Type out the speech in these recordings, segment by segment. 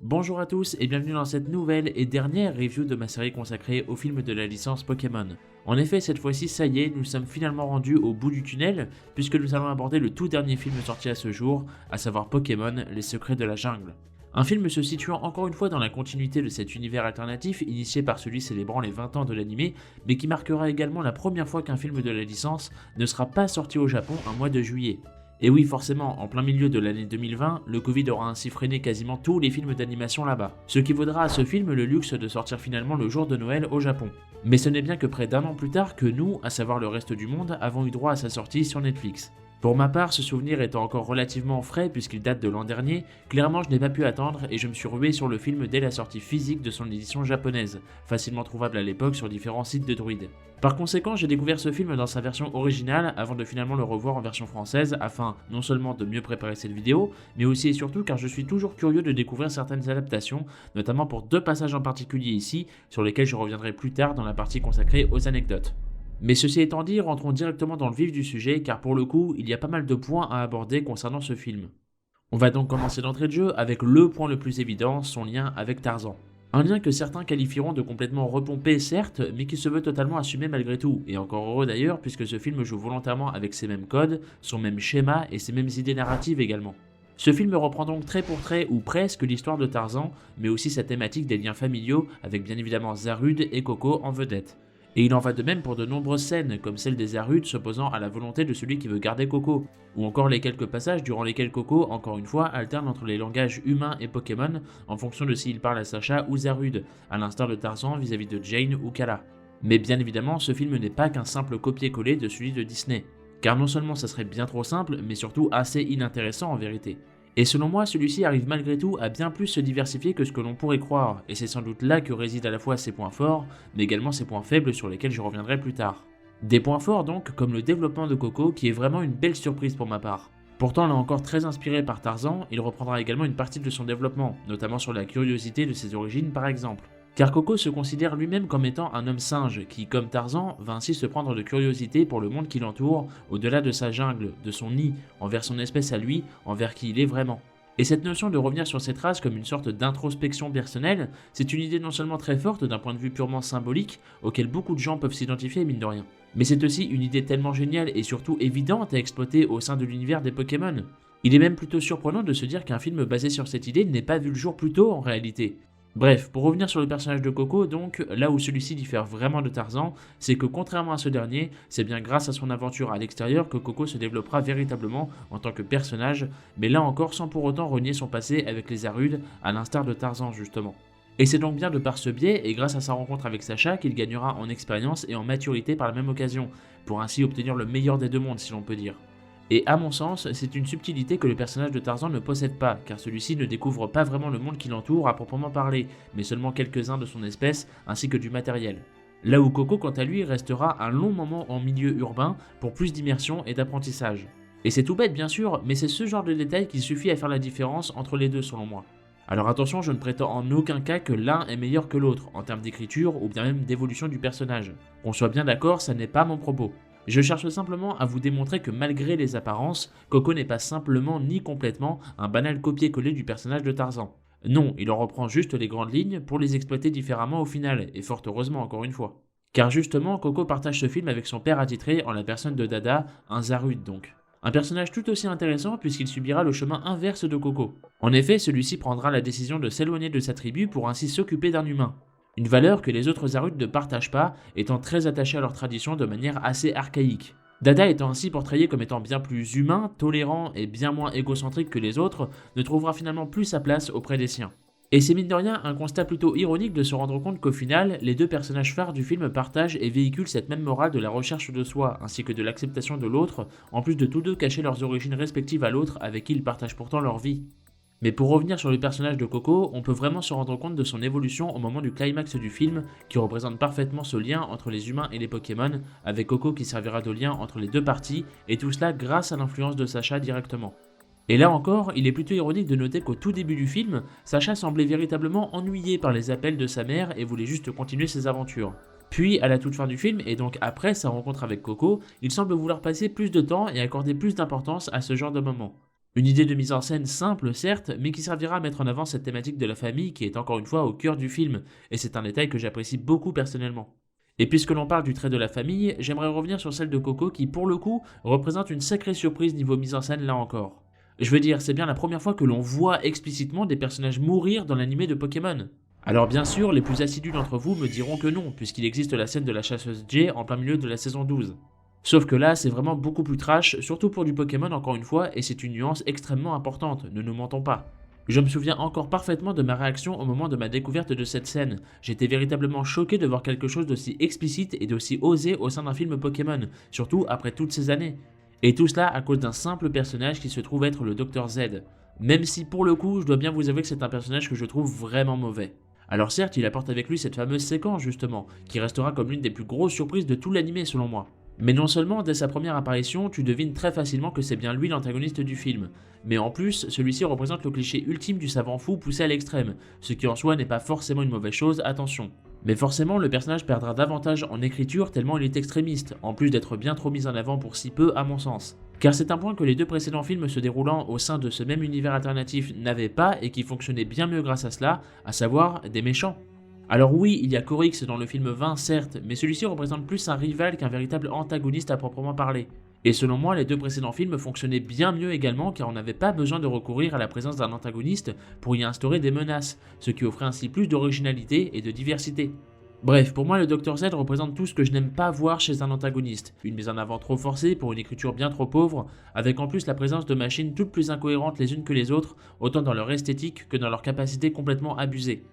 Bonjour à tous et bienvenue dans cette nouvelle et dernière review de ma série consacrée au film de la licence Pokémon. En effet, cette fois-ci, ça y est, nous sommes finalement rendus au bout du tunnel, puisque nous allons aborder le tout dernier film sorti à ce jour, à savoir Pokémon, les secrets de la jungle. Un film se situant encore une fois dans la continuité de cet univers alternatif initié par celui célébrant les 20 ans de l'anime, mais qui marquera également la première fois qu'un film de la licence ne sera pas sorti au Japon un mois de juillet. Et oui, forcément, en plein milieu de l'année 2020, le Covid aura ainsi freiné quasiment tous les films d'animation là-bas, ce qui vaudra à ce film le luxe de sortir finalement le jour de Noël au Japon. Mais ce n'est bien que près d'un an plus tard que nous, à savoir le reste du monde, avons eu droit à sa sortie sur Netflix. Pour ma part, ce souvenir étant encore relativement frais puisqu'il date de l'an dernier, clairement je n'ai pas pu attendre et je me suis rué sur le film dès la sortie physique de son édition japonaise, facilement trouvable à l'époque sur différents sites de druides. Par conséquent, j'ai découvert ce film dans sa version originale avant de finalement le revoir en version française afin non seulement de mieux préparer cette vidéo, mais aussi et surtout car je suis toujours curieux de découvrir certaines adaptations, notamment pour deux passages en particulier ici, sur lesquels je reviendrai plus tard dans la partie consacrée aux anecdotes. Mais ceci étant dit, rentrons directement dans le vif du sujet car pour le coup, il y a pas mal de points à aborder concernant ce film. On va donc commencer d'entrée de jeu avec le point le plus évident, son lien avec Tarzan. Un lien que certains qualifieront de complètement repompé certes, mais qui se veut totalement assumé malgré tout, et encore heureux d'ailleurs puisque ce film joue volontairement avec ses mêmes codes, son même schéma et ses mêmes idées narratives également. Ce film reprend donc trait pour trait ou presque l'histoire de Tarzan, mais aussi sa thématique des liens familiaux avec bien évidemment Zarude et Coco en vedette. Et il en va de même pour de nombreuses scènes, comme celle des Zarudes s'opposant à la volonté de celui qui veut garder Coco, ou encore les quelques passages durant lesquels Coco, encore une fois, alterne entre les langages humains et Pokémon en fonction de s'il parle à Sacha ou Zarude, à l'instar de Tarzan vis-à-vis de Jane ou Kala. Mais bien évidemment, ce film n'est pas qu'un simple copier-coller de celui de Disney, car non seulement ça serait bien trop simple, mais surtout assez inintéressant en vérité. Et selon moi, celui-ci arrive malgré tout à bien plus se diversifier que ce que l'on pourrait croire, et c'est sans doute là que résident à la fois ses points forts, mais également ses points faibles sur lesquels je reviendrai plus tard. Des points forts donc, comme le développement de Coco, qui est vraiment une belle surprise pour ma part. Pourtant là encore très inspiré par Tarzan, il reprendra également une partie de son développement, notamment sur la curiosité de ses origines par exemple. Car Coco se considère lui-même comme étant un homme singe qui, comme Tarzan, va ainsi se prendre de curiosité pour le monde qui l'entoure, au-delà de sa jungle, de son nid, envers son espèce à lui, envers qui il est vraiment. Et cette notion de revenir sur ses traces comme une sorte d'introspection personnelle, c'est une idée non seulement très forte d'un point de vue purement symbolique, auquel beaucoup de gens peuvent s'identifier mine de rien, mais c'est aussi une idée tellement géniale et surtout évidente à exploiter au sein de l'univers des Pokémon. Il est même plutôt surprenant de se dire qu'un film basé sur cette idée n'ait pas vu le jour plus tôt en réalité. Bref, pour revenir sur le personnage de Coco, donc, là où celui-ci diffère vraiment de Tarzan, c'est que contrairement à ce dernier, c'est bien grâce à son aventure à l'extérieur que Coco se développera véritablement en tant que personnage, mais là encore sans pour autant renier son passé avec les Zarudes, à l'instar de Tarzan justement. Et c'est donc bien de par ce biais, et grâce à sa rencontre avec Sacha, qu'il gagnera en expérience et en maturité par la même occasion, pour ainsi obtenir le meilleur des deux mondes si l'on peut dire. Et à mon sens, c'est une subtilité que le personnage de Tarzan ne possède pas, car celui-ci ne découvre pas vraiment le monde qui l'entoure à proprement parler, mais seulement quelques-uns de son espèce, ainsi que du matériel. Là où Coco, quant à lui, restera un long moment en milieu urbain pour plus d'immersion et d'apprentissage. Et c'est tout bête bien sûr, mais c'est ce genre de détail qui suffit à faire la différence entre les deux selon moi. Alors attention, je ne prétends en aucun cas que l'un est meilleur que l'autre, en termes d'écriture ou bien même d'évolution du personnage. Qu'on soit bien d'accord, ça n'est pas mon propos. Je cherche simplement à vous démontrer que malgré les apparences, Coco n'est pas simplement ni complètement un banal copier-coller du personnage de Tarzan. Non, il en reprend juste les grandes lignes pour les exploiter différemment au final, et fort heureusement encore une fois. Car justement, Coco partage ce film avec son père attitré en la personne de Dada, un Zarude donc. Un personnage tout aussi intéressant puisqu'il subira le chemin inverse de Coco. En effet, celui-ci prendra la décision de s'éloigner de sa tribu pour ainsi s'occuper d'un humain. Une valeur que les autres Zarudes ne partagent pas, étant très attachés à leur tradition de manière assez archaïque. Dada étant ainsi portrayé comme étant bien plus humain, tolérant et bien moins égocentrique que les autres, ne trouvera finalement plus sa place auprès des siens. Et c'est mine de rien un constat plutôt ironique de se rendre compte qu'au final, les deux personnages phares du film partagent et véhiculent cette même morale de la recherche de soi, ainsi que de l'acceptation de l'autre, en plus de tous deux cacher leurs origines respectives à l'autre avec qui ils partagent pourtant leur vie. Mais pour revenir sur le personnage de Coco, on peut vraiment se rendre compte de son évolution au moment du climax du film, qui représente parfaitement ce lien entre les humains et les Pokémon, avec Coco qui servira de lien entre les deux parties, et tout cela grâce à l'influence de Sacha directement. Et là encore, il est plutôt ironique de noter qu'au tout début du film, Sacha semblait véritablement ennuyé par les appels de sa mère et voulait juste continuer ses aventures. Puis, à la toute fin du film, et donc après sa rencontre avec Coco, il semble vouloir passer plus de temps et accorder plus d'importance à ce genre de moment. Une idée de mise en scène simple certes, mais qui servira à mettre en avant cette thématique de la famille qui est encore une fois au cœur du film, et c'est un détail que j'apprécie beaucoup personnellement. Et puisque l'on parle du trait de la famille, j'aimerais revenir sur celle de Coco qui pour le coup représente une sacrée surprise niveau mise en scène là encore. Je veux dire, c'est bien la première fois que l'on voit explicitement des personnages mourir dans l'animé de Pokémon. Alors bien sûr, les plus assidus d'entre vous me diront que non, puisqu'il existe la scène de la chasseuse Jay en plein milieu de la saison 12. Sauf que là, c'est vraiment beaucoup plus trash, surtout pour du Pokémon encore une fois, et c'est une nuance extrêmement importante, ne nous mentons pas. Je me souviens encore parfaitement de ma réaction au moment de ma découverte de cette scène. J'étais véritablement choqué de voir quelque chose d'aussi explicite et d'aussi osé au sein d'un film Pokémon, surtout après toutes ces années. Et tout cela à cause d'un simple personnage qui se trouve être le Dr Z. Même si pour le coup, je dois bien vous avouer que c'est un personnage que je trouve vraiment mauvais. Alors certes, il apporte avec lui cette fameuse séquence justement, qui restera comme l'une des plus grosses surprises de tout l'anime selon moi. Mais non seulement dès sa première apparition, tu devines très facilement que c'est bien lui l'antagoniste du film, mais en plus, celui-ci représente le cliché ultime du savant fou poussé à l'extrême, ce qui en soi n'est pas forcément une mauvaise chose, attention. Mais forcément, le personnage perdra davantage en écriture tellement il est extrémiste, en plus d'être bien trop mis en avant pour si peu à mon sens. Car c'est un point que les deux précédents films se déroulant au sein de ce même univers alternatif n'avaient pas et qui fonctionnait bien mieux grâce à cela, à savoir des méchants. Alors oui, il y a Corix dans le film 20, certes, mais celui-ci représente plus un rival qu'un véritable antagoniste à proprement parler. Et selon moi, les deux précédents films fonctionnaient bien mieux également car on n'avait pas besoin de recourir à la présence d'un antagoniste pour y instaurer des menaces, ce qui offrait ainsi plus d'originalité et de diversité. Bref, pour moi le Dr Z représente tout ce que je n'aime pas voir chez un antagoniste, une mise en avant trop forcée pour une écriture bien trop pauvre, avec en plus la présence de machines toutes plus incohérentes les unes que les autres, autant dans leur esthétique que dans leur capacité complètement abusée.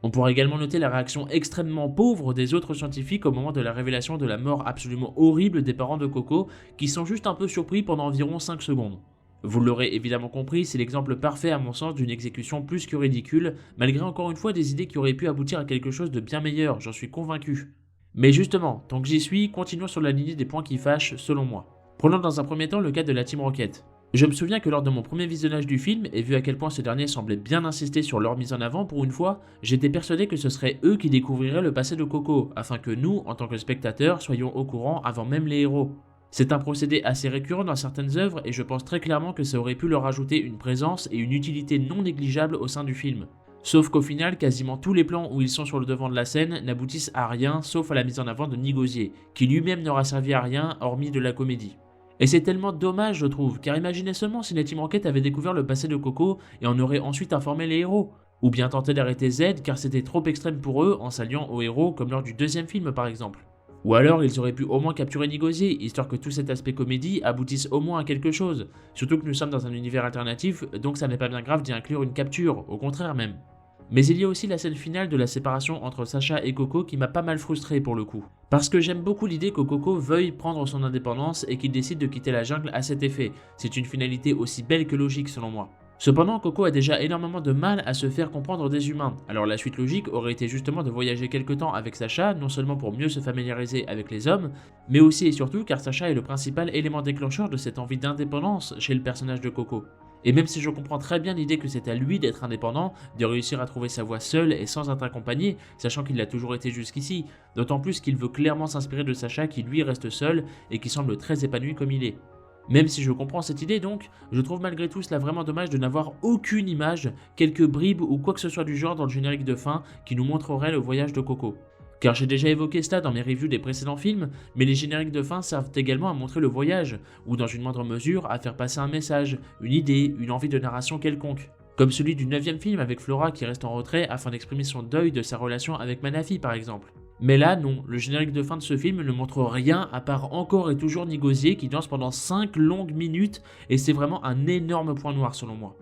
On pourra également noter la réaction extrêmement pauvre des autres scientifiques au moment de la révélation de la mort absolument horrible des parents de Coco, qui sont juste un peu surpris pendant environ 5 secondes. Vous l'aurez évidemment compris, c'est l'exemple parfait à mon sens d'une exécution plus que ridicule, malgré encore une fois des idées qui auraient pu aboutir à quelque chose de bien meilleur, j'en suis convaincu. Mais justement, tant que j'y suis, continuons sur la lignée des points qui fâchent selon moi. Prenons dans un premier temps le cas de la Team Rocket. Je me souviens que lors de mon premier visionnage du film, et vu à quel point ce dernier semblait bien insister sur leur mise en avant pour une fois, j'étais persuadé que ce serait eux qui découvriraient le passé de Coco, afin que nous, en tant que spectateurs, soyons au courant avant même les héros. C'est un procédé assez récurrent dans certaines œuvres et je pense très clairement que ça aurait pu leur ajouter une présence et une utilité non négligeables au sein du film. Sauf qu'au final, quasiment tous les plans où ils sont sur le devant de la scène n'aboutissent à rien sauf à la mise en avant de Nigosier, qui lui-même n'aura servi à rien hormis de la comédie. Et c'est tellement dommage je trouve, car imaginez seulement si la Team Rocket avait découvert le passé de Coco et en aurait ensuite informé les héros. Ou bien tenté d'arrêter Z car c'était trop extrême pour eux en s'alliant aux héros comme lors du deuxième film par exemple. Ou alors ils auraient pu au moins capturer Nigosier, histoire que tout cet aspect comédie aboutisse au moins à quelque chose. Surtout que nous sommes dans un univers alternatif, donc ça n'est pas bien grave d'y inclure une capture, au contraire même. Mais il y a aussi la scène finale de la séparation entre Sacha et Coco qui m'a pas mal frustré pour le coup. Parce que j'aime beaucoup l'idée que Coco veuille prendre son indépendance et qu'il décide de quitter la jungle à cet effet. C'est une finalité aussi belle que logique selon moi. Cependant, Coco a déjà énormément de mal à se faire comprendre des humains, alors la suite logique aurait été justement de voyager quelque temps avec Sacha, non seulement pour mieux se familiariser avec les hommes, mais aussi et surtout car Sacha est le principal élément déclencheur de cette envie d'indépendance chez le personnage de Coco. Et même si je comprends très bien l'idée que c'est à lui d'être indépendant, de réussir à trouver sa voie seul et sans être accompagné, sachant qu'il l'a toujours été jusqu'ici, d'autant plus qu'il veut clairement s'inspirer de Sacha qui lui reste seul et qui semble très épanoui comme il est. Même si je comprends cette idée donc, je trouve malgré tout cela vraiment dommage de n'avoir aucune image, quelques bribes ou quoi que ce soit du genre dans le générique de fin qui nous montrerait le voyage de Coco. Car j'ai déjà évoqué cela dans mes reviews des précédents films, mais les génériques de fin servent également à montrer le voyage, ou dans une moindre mesure à faire passer un message, une idée, une envie de narration quelconque. Comme celui du 9e film avec Flora qui reste en retrait afin d'exprimer son deuil de sa relation avec Manafi par exemple. Mais là non, le générique de fin de ce film ne montre rien à part encore et toujours Nigosier qui danse pendant 5 longues minutes et c'est vraiment un énorme point noir selon moi.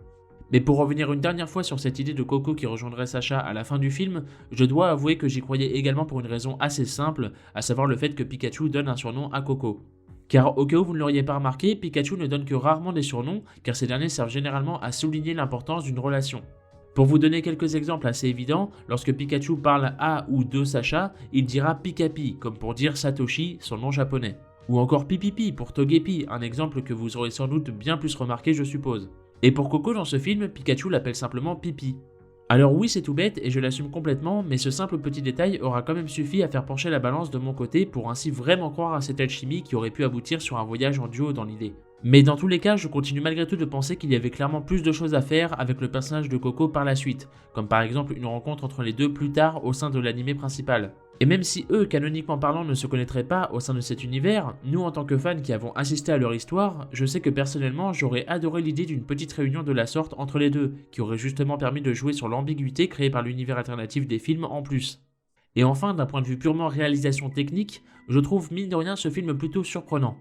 Mais pour revenir une dernière fois sur cette idée de Coco qui rejoindrait Sacha à la fin du film, je dois avouer que j'y croyais également pour une raison assez simple, à savoir le fait que Pikachu donne un surnom à Coco. Car au cas où vous ne l'auriez pas remarqué, Pikachu ne donne que rarement des surnoms, car ces derniers servent généralement à souligner l'importance d'une relation. Pour vous donner quelques exemples assez évidents, lorsque Pikachu parle à ou de Sacha, il dira Pikapi, comme pour dire Satoshi, son nom japonais. Ou encore Pipipi pour Togepi, un exemple que vous aurez sans doute bien plus remarqué je suppose. Et pour Coco dans ce film, Pikachu l'appelle simplement Pipi. Alors oui c'est tout bête et je l'assume complètement, mais ce simple petit détail aura quand même suffi à faire pencher la balance de mon côté pour ainsi vraiment croire à cette alchimie qui aurait pu aboutir sur un voyage en duo dans l'idée. Mais dans tous les cas, je continue malgré tout de penser qu'il y avait clairement plus de choses à faire avec le personnage de Coco par la suite, comme par exemple une rencontre entre les deux plus tard au sein de l'anime principal. Et même si eux, canoniquement parlant, ne se connaîtraient pas au sein de cet univers, nous en tant que fans qui avons assisté à leur histoire, je sais que personnellement j'aurais adoré l'idée d'une petite réunion de la sorte entre les deux, qui aurait justement permis de jouer sur l'ambiguïté créée par l'univers alternatif des films en plus. Et enfin, d'un point de vue purement réalisation technique, je trouve mine de rien ce film plutôt surprenant.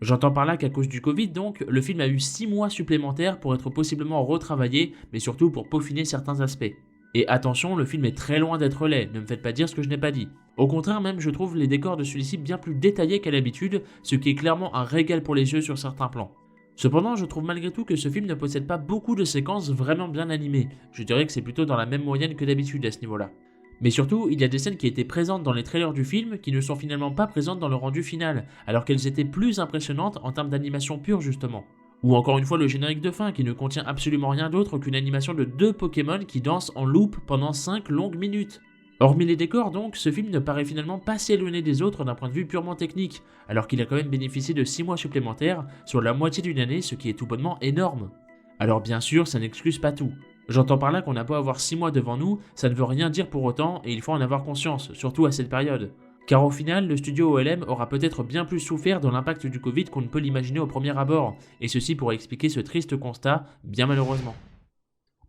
J'entends par là qu'à cause du Covid donc, le film a eu 6 mois supplémentaires pour être possiblement retravaillé, mais surtout pour peaufiner certains aspects. Et attention, le film est très loin d'être laid, ne me faites pas dire ce que je n'ai pas dit. Au contraire même, je trouve les décors de celui-ci bien plus détaillés qu'à l'habitude, ce qui est clairement un régal pour les yeux sur certains plans. Cependant, je trouve malgré tout que ce film ne possède pas beaucoup de séquences vraiment bien animées, je dirais que c'est plutôt dans la même moyenne que d'habitude à ce niveau-là. Mais surtout, il y a des scènes qui étaient présentes dans les trailers du film qui ne sont finalement pas présentes dans le rendu final, alors qu'elles étaient plus impressionnantes en termes d'animation pure justement. Ou encore une fois le générique de fin qui ne contient absolument rien d'autre qu'une animation de 2 Pokémon qui dansent en loop pendant 5 longues minutes. Hormis les décors donc, ce film ne paraît finalement pas si éloigné des autres d'un point de vue purement technique, alors qu'il a quand même bénéficié de 6 mois supplémentaires sur la moitié d'une année, ce qui est tout bonnement énorme. Alors bien sûr, ça n'excuse pas tout. J'entends par là qu'on a beau avoir 6 mois devant nous, ça ne veut rien dire pour autant et il faut en avoir conscience, surtout à cette période. Car au final, le studio OLM aura peut-être bien plus souffert de l'impact du Covid qu'on ne peut l'imaginer au premier abord, et ceci pourrait expliquer ce triste constat, bien malheureusement.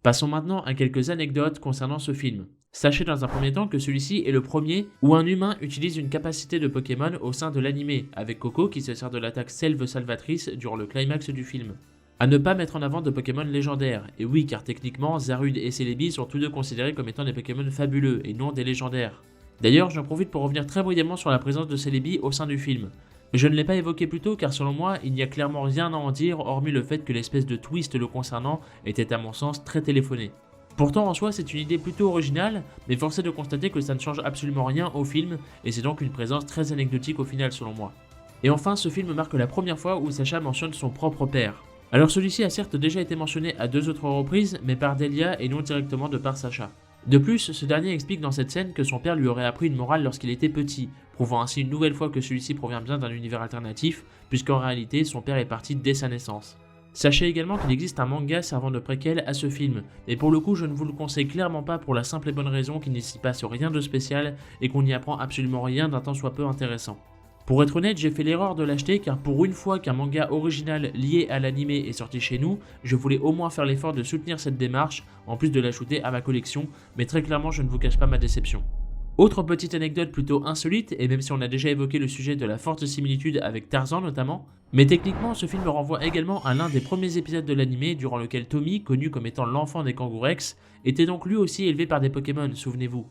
Passons maintenant à quelques anecdotes concernant ce film. Sachez dans un premier temps que celui-ci est le premier où un humain utilise une capacité de Pokémon au sein de l'anime, avec Coco qui se sert de l'attaque Selve Salvatrice durant le climax du film. À ne pas mettre en avant de Pokémon légendaires, et oui car techniquement Zarude et Celebi sont tous deux considérés comme étant des Pokémon fabuleux et non des légendaires. D'ailleurs, j'en profite pour revenir très brièvement sur la présence de Celebi au sein du film. Je ne l'ai pas évoqué plus tôt car selon moi, il n'y a clairement rien à en dire hormis le fait que l'espèce de twist le concernant était à mon sens très téléphoné. Pourtant en soi c'est une idée plutôt originale, mais force est de constater que ça ne change absolument rien au film et c'est donc une présence très anecdotique au final selon moi. Et enfin ce film marque la première fois où Sacha mentionne son propre père. Alors celui-ci a certes déjà été mentionné à 2 autres reprises, mais par Delia et non directement de par Sacha. De plus, ce dernier explique dans cette scène que son père lui aurait appris une morale lorsqu'il était petit, prouvant ainsi une nouvelle fois que celui-ci provient bien d'un univers alternatif, puisqu'en réalité son père est parti dès sa naissance. Sachez également qu'il existe un manga servant de préquel à ce film, mais pour le coup je ne vous le conseille clairement pas pour la simple et bonne raison qu'il n'y s'y passe rien de spécial et qu'on n'y apprend absolument rien d'un tant soit peu intéressant. Pour être honnête, j'ai fait l'erreur de l'acheter car pour une fois qu'un manga original lié à l'anime est sorti chez nous, je voulais au moins faire l'effort de soutenir cette démarche, en plus de l'ajouter à ma collection, mais très clairement je ne vous cache pas ma déception. Autre petite anecdote plutôt insolite, et même si on a déjà évoqué le sujet de la forte similitude avec Tarzan notamment, mais techniquement ce film renvoie également à l'un des premiers épisodes de l'anime durant lequel Tommy, connu comme étant l'enfant des Kangourex, était donc lui aussi élevé par des Pokémon, souvenez-vous.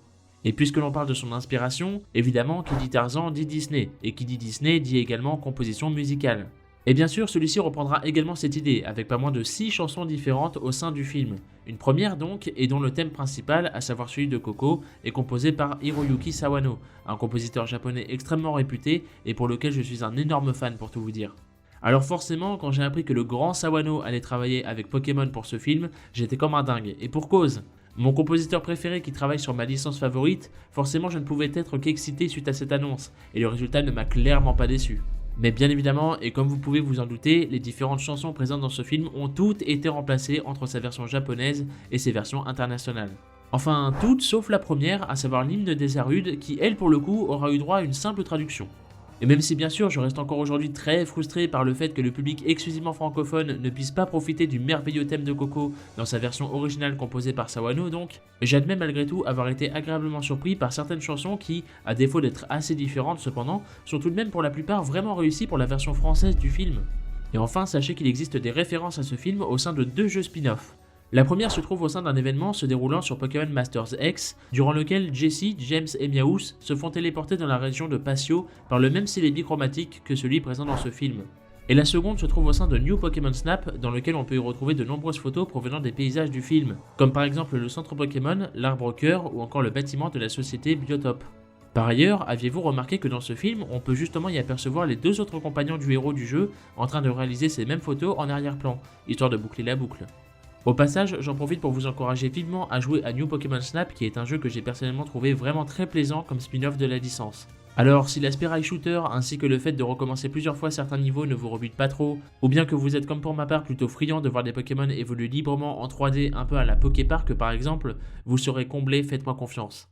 Et puisque l'on parle de son inspiration, évidemment qui dit Tarzan dit Disney, et qui dit Disney dit également composition musicale. Et bien sûr celui-ci reprendra également cette idée, avec pas moins de 6 chansons différentes au sein du film. Une première donc, et dont le thème principal, à savoir celui de Coco, est composé par Hiroyuki Sawano, un compositeur japonais extrêmement réputé et pour lequel je suis un énorme fan pour tout vous dire. Alors forcément, quand j'ai appris que le grand Sawano allait travailler avec Pokémon pour ce film, j'étais comme un dingue, et pour cause. Mon compositeur préféré qui travaille sur ma licence favorite, forcément je ne pouvais être qu'excité suite à cette annonce, et le résultat ne m'a clairement pas déçu. Mais bien évidemment, et comme vous pouvez vous en douter, les différentes chansons présentes dans ce film ont toutes été remplacées entre sa version japonaise et ses versions internationales. Enfin, toutes sauf la première, à savoir l'hymne des Zarude, qui elle pour le coup aura eu droit à une simple traduction. Et même si bien sûr je reste encore aujourd'hui très frustré par le fait que le public exclusivement francophone ne puisse pas profiter du merveilleux thème de Coco dans sa version originale composée par Sawano donc, j'admets malgré tout avoir été agréablement surpris par certaines chansons qui, à défaut d'être assez différentes cependant, sont tout de même pour la plupart vraiment réussies pour la version française du film. Et enfin sachez qu'il existe des références à ce film au sein de 2 jeux spin-off. La première se trouve au sein d'un événement se déroulant sur Pokémon Masters X, durant lequel Jessie, James et Meowth se font téléporter dans la région de Pasio par le même Celebi chromatique que celui présent dans ce film. Et la seconde se trouve au sein de New Pokémon Snap, dans lequel on peut y retrouver de nombreuses photos provenant des paysages du film, comme par exemple le centre Pokémon, l'arbre cœur ou encore le bâtiment de la société Biotop. Par ailleurs, aviez-vous remarqué que dans ce film, on peut justement y apercevoir les 2 autres compagnons du héros du jeu en train de réaliser ces mêmes photos en arrière-plan, histoire de boucler la boucle. Au passage, j'en profite pour vous encourager vivement à jouer à New Pokémon Snap qui est un jeu que j'ai personnellement trouvé vraiment très plaisant comme spin-off de la licence. Alors si l'aspect rail shooter ainsi que le fait de recommencer plusieurs fois certains niveaux ne vous rebute pas trop, ou bien que vous êtes comme pour ma part plutôt friand de voir des Pokémon évoluer librement en 3D un peu à la Poképark par exemple, vous serez comblé, faites-moi confiance.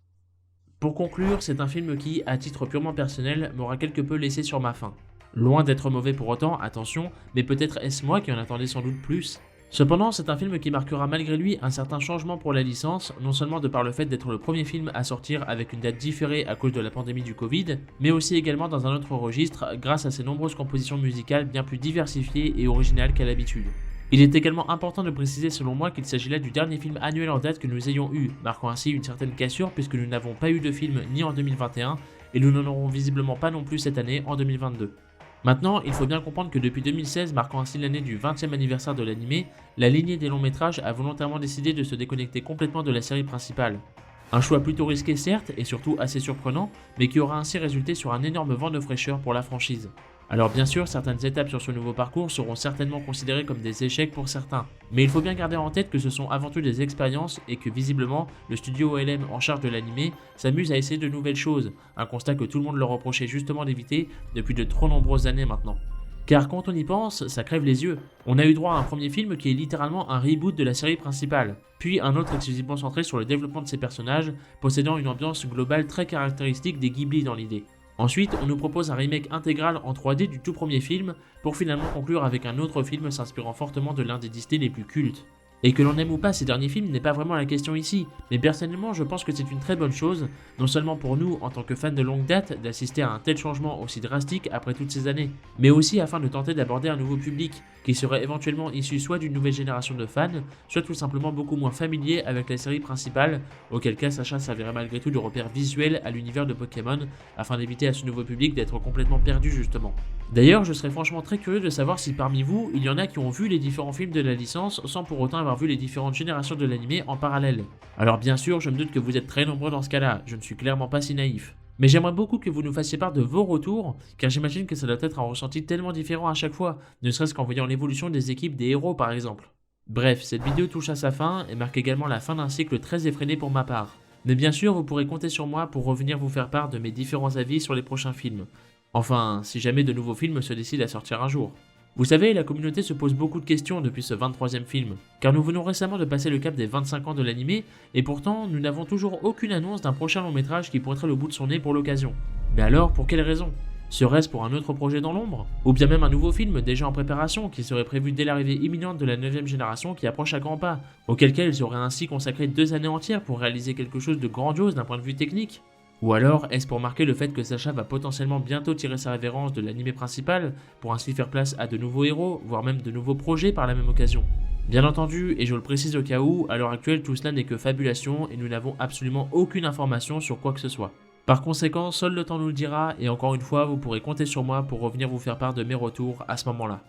Pour conclure, c'est un film qui, à titre purement personnel, m'aura quelque peu laissé sur ma faim. Loin d'être mauvais pour autant, attention, mais peut-être est-ce moi qui en attendais sans doute plus. Cependant, c'est un film qui marquera malgré lui un certain changement pour la licence, non seulement de par le fait d'être le premier film à sortir avec une date différée à cause de la pandémie du Covid, mais aussi également dans un autre registre grâce à ses nombreuses compositions musicales bien plus diversifiées et originales qu'à l'habitude. Il est également important de préciser selon moi qu'il s'agit là du dernier film annuel en date que nous ayons eu, marquant ainsi une certaine cassure puisque nous n'avons pas eu de film ni en 2021 et nous n'en aurons visiblement pas non plus cette année en 2022. Maintenant, il faut bien comprendre que depuis 2016, marquant ainsi l'année du 20e anniversaire de l'anime, la lignée des longs métrages a volontairement décidé de se déconnecter complètement de la série principale. Un choix plutôt risqué certes, et surtout assez surprenant, mais qui aura ainsi résulté sur un énorme vent de fraîcheur pour la franchise. Alors bien sûr, certaines étapes sur ce nouveau parcours seront certainement considérées comme des échecs pour certains, mais il faut bien garder en tête que ce sont avant tout des expériences et que visiblement, le studio OLM en charge de l'anime s'amuse à essayer de nouvelles choses, un constat que tout le monde leur reprochait justement d'éviter depuis de trop nombreuses années maintenant. Car quand on y pense, ça crève les yeux. On a eu droit à un premier film qui est littéralement un reboot de la série principale, puis un autre exclusivement centré sur le développement de ses personnages, possédant une ambiance globale très caractéristique des Ghibli dans l'idée. Ensuite, on nous propose un remake intégral en 3D du tout premier film, pour finalement conclure avec un autre film s'inspirant fortement de l'un des Disney les plus cultes. Et que l'on aime ou pas ces derniers films n'est pas vraiment la question ici, mais personnellement je pense que c'est une très bonne chose, non seulement pour nous en tant que fans de longue date d'assister à un tel changement aussi drastique après toutes ces années, mais aussi afin de tenter d'aborder un nouveau public, qui serait éventuellement issu soit d'une nouvelle génération de fans, soit tout simplement beaucoup moins familier avec la série principale, auquel cas Sacha servirait malgré tout de repère visuel à l'univers de Pokémon, afin d'éviter à ce nouveau public d'être complètement perdu justement. D'ailleurs, je serais franchement très curieux de savoir si parmi vous, il y en a qui ont vu les différents films de la licence sans pour autant avoir vu les différentes générations de l'anime en parallèle. Alors bien sûr, je me doute que vous êtes très nombreux dans ce cas-là, je ne suis clairement pas si naïf. Mais j'aimerais beaucoup que vous nous fassiez part de vos retours, car j'imagine que ça doit être un ressenti tellement différent à chaque fois, ne serait-ce qu'en voyant l'évolution des équipes des héros par exemple. Bref, cette vidéo touche à sa fin et marque également la fin d'un cycle très effréné pour ma part. Mais bien sûr, vous pourrez compter sur moi pour revenir vous faire part de mes différents avis sur les prochains films. Enfin, si jamais de nouveaux films se décident à sortir un jour. Vous savez, la communauté se pose beaucoup de questions depuis ce 23e film, car nous venons récemment de passer le cap des 25 ans de l'anime, et pourtant nous n'avons toujours aucune annonce d'un prochain long métrage qui pointerait le bout de son nez pour l'occasion. Mais alors, pour quelle raison? Serait-ce pour un autre projet dans l'ombre? Ou bien même un nouveau film déjà en préparation qui serait prévu dès l'arrivée imminente de la 9e génération qui approche à grands pas, auquel cas ils auraient ainsi consacré 2 années entières pour réaliser quelque chose de grandiose d'un point de vue technique? Ou alors, est-ce pour marquer le fait que Sacha va potentiellement bientôt tirer sa révérence de l'anime principal, pour ainsi faire place à de nouveaux héros, voire même de nouveaux projets par la même occasion? Bien entendu, et je le précise au cas où, à l'heure actuelle tout cela n'est que fabulation et nous n'avons absolument aucune information sur quoi que ce soit. Par conséquent, seul le temps nous le dira, et encore une fois, vous pourrez compter sur moi pour revenir vous faire part de mes retours à ce moment-là.